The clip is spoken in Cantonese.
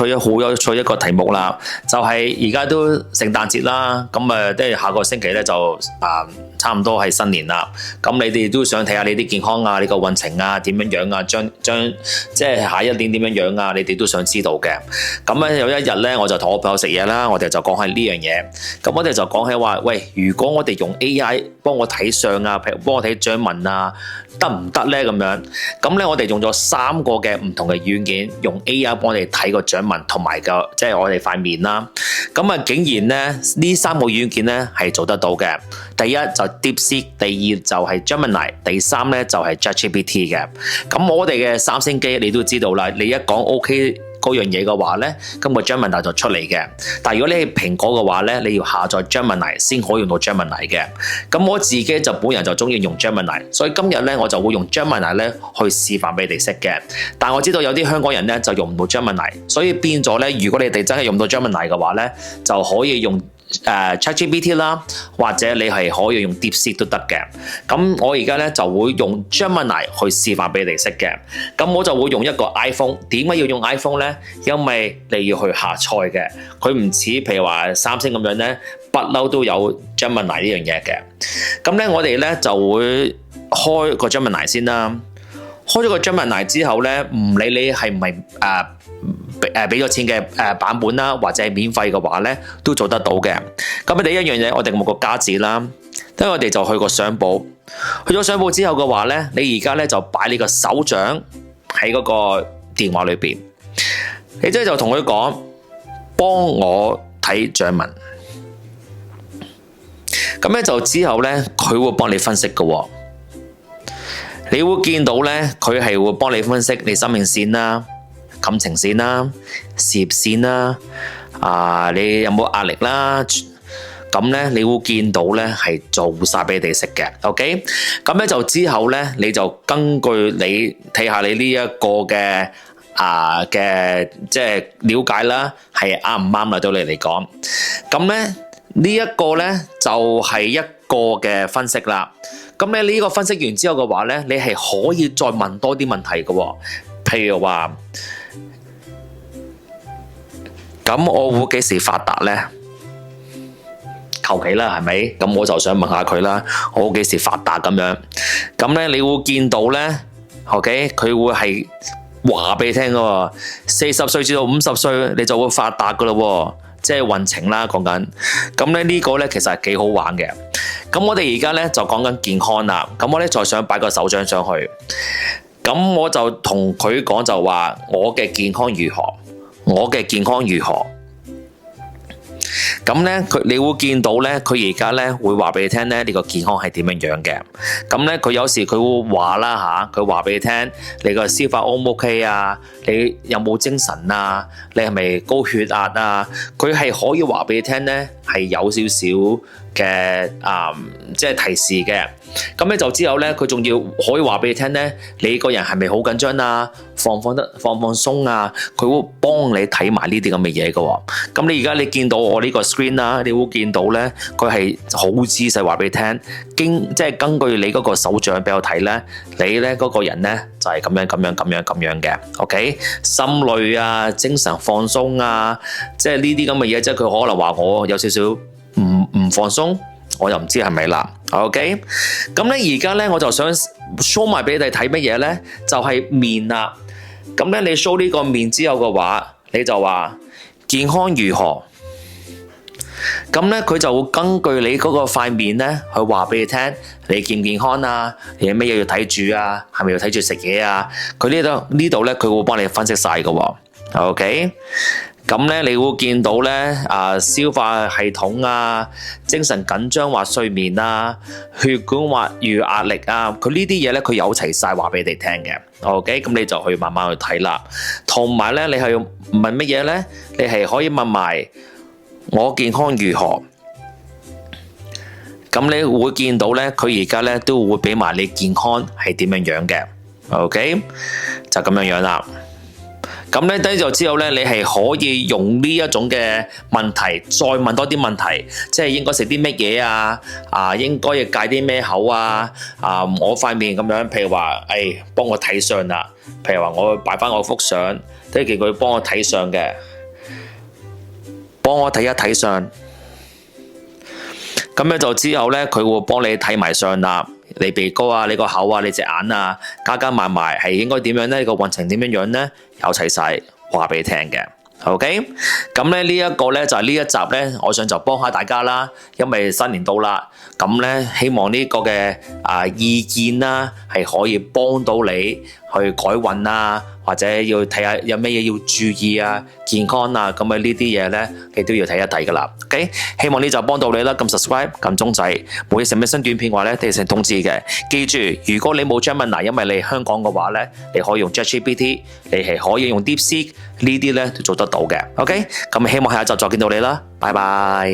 趣好有趣一個題目啦，就係而家都聖誕節啦，咁即係下個星期咧就差唔多係新年啦。咁你哋都想睇下你啲健康啊，你個運程啊點樣樣啊，將即係下一年點樣樣啊，你哋都想知道嘅。咁咧有一日咧，我就同我朋友食嘢啦，我哋就講起呢樣嘢。咁我哋就講起話，喂，如果我哋用 AI 幫我睇相啊，譬如幫我睇掌紋啊，得唔得咧？咁樣，咁咧我哋用咗3個嘅唔同嘅軟件，用 AI 幫我哋睇個掌紋同埋個即係我哋塊面啦。咁啊，竟然咧呢3個軟件咧係做得到嘅。第一就 DeepSeek， 第二就係 Gemini， 第三咧就係 ChatGPT 嘅。咁我哋嘅三星機你都知道啦，你一講 OK 嗰樣嘢嘅話咧，咁個 Gemini 就出嚟嘅。但係如果你係蘋果嘅話咧，你要下載 Gemini 先可以用到 Gemini 嘅。咁我自己就本人就中意用 Gemini， 所以今日咧我就會用 Gemini 咧去示範俾你哋識嘅。但我知道有啲香港人咧就用唔到 Gemini， 所以變咗咧，如果你哋真係用到 Gemini 嘅話咧，就可以用ChatGPT 啦，或者你係可以用 DeepSeek 都得嘅。咁我而家咧就會用 Gemini 去示範俾你哋識嘅。咁我就會用一個 iPhone。點解要用 iPhone 咧？因為你要去下載嘅，佢唔似譬如話三星咁樣咧，不嬲都有 Gemini 呢樣嘢嘅。咁咧我哋咧就會開個 Gemini 先啦。開咗個 Gemini 之後咧，唔理你係唔係俾咗錢嘅版本啦，或者係免費嘅話咧，都做得到嘅。咁第一樣嘢，我哋冇個加字啦，跟住我哋就去個相簿。去咗相簿之後嘅話咧，你而家咧就擺你個手掌喺嗰個電話裏邊，你即係就同佢講，幫我睇掌紋。咁咧就之後咧，佢會幫你分析嘅。你會見到咧，佢係會幫你分析你生命線啦、感情線啦、事業線啦，你有冇壓力啦？咁咧，你會見到咧係做晒俾你哋識嘅。OK， 咁咧就之後咧，你就根據你睇下你呢一個嘅即係了解啦，係啱唔啱啦？對你嚟講，咁咧呢一個咧就係一個嘅分析啦。咁咧呢個分析完之後嘅話咧，你係可以再問多啲問題嘅。譬如話，咁我會幾時發達咧？求其啦，係咪？咁我就想問下佢啦，我會幾時發達咁樣？咁咧你會見到咧 ，OK， 佢會係話俾你聽嘅。40歲至到50歲，你就會發達噶啦，即係運程啦，講緊。咁咧呢個咧其實係幾好玩嘅。咁我哋而家咧就講緊健康啦，咁我咧再想擺個手掌上去，咁我就同佢講就話我嘅健康如何，我嘅健康如何，咁咧你會見到咧，佢而家咧會話俾你聽咧，你個健康係點樣樣嘅。咁咧佢有時佢會話啦嚇，佢話俾你聽，你個消化 O 唔 OK 啊？你有冇精神啊？你係咪高血壓啊？佢係可以話俾你聽咧，係有少少嘅即係提示嘅。咁咧就之後咧，佢仲要可以話俾你聽咧，你個人係咪好緊張啊？放鬆啊？佢會幫你睇埋呢啲咁嘅嘢嘅。咁你而家你見到我呢個 screen 啦，你會見到咧，佢係好仔細話俾你聽，即係根據你嗰個手掌俾我睇咧，你咧嗰個人咧就係咁樣嘅。OK， 心累啊，精神放鬆啊，即係呢啲咁嘅嘢，即係佢可能話我有少少唔放鬆。我又唔知係咪啦 ，OK？ 咁咧而家咧我就想 show 埋俾你哋睇乜嘢咧，就係面啦。咁咧你 show 呢個面之後嘅話，你就話健康如何？咁咧佢就會根據你嗰個塊面咧去話俾你聽，你健唔健康啊？你有咩嘢要睇住啊？係咪要睇住食嘢啊？佢呢度咧佢會幫你分析晒㗎，OK？咁咧，你會見到咧，消化系統啊，精神緊張或睡眠啊，血管或遇壓力啊，佢呢啲嘢咧，佢有齊晒話俾你哋聽嘅。OK， 咁你就去慢慢去睇啦。同埋咧，你係要問乜嘢咧？你係可以問埋我健康如何。咁你會見到咧，佢而家咧都會俾埋你健康係點樣樣嘅。OK，就咁樣樣啦。咁咧低咗之後咧，你係可以用呢一種嘅問題，再問多啲問題，即係應該食啲乜嘢啊？應該要戒啲咩口啊？我塊面咁樣，譬如話，幫我睇相啦。譬如話，我擺翻我幅相，即係叫佢幫我睇相嘅，幫我睇一睇相。咁樣就之後咧，佢會幫你睇埋相啦，你鼻哥啊，你個口啊，你隻眼啊，加埋埋係應該點樣咧？個運程點樣樣咧？有齊晒話俾你聽嘅。OK，咁咧呢一個咧就係呢一集咧，我想就幫下大家啦，因為新年到啦，咁咧希望呢個嘅意見啦係可以幫到你去改運啊，或者要睇下有咩嘢要注意啊，健康啊，咁啊呢啲嘢咧你都要睇一睇噶啦。OK，希望呢集幫到你啦，撳 subscribe 撳鐘仔，每日食咩新短片嘅話咧，都要成通知嘅。記住，如果你冇 Gemini，因為你係香港嘅話咧，你可以用 ChatGPT，你係可以用 DeepSeek 呢啲咧都做得到嘅。OK，咁希望下一集再見到你啦，拜拜。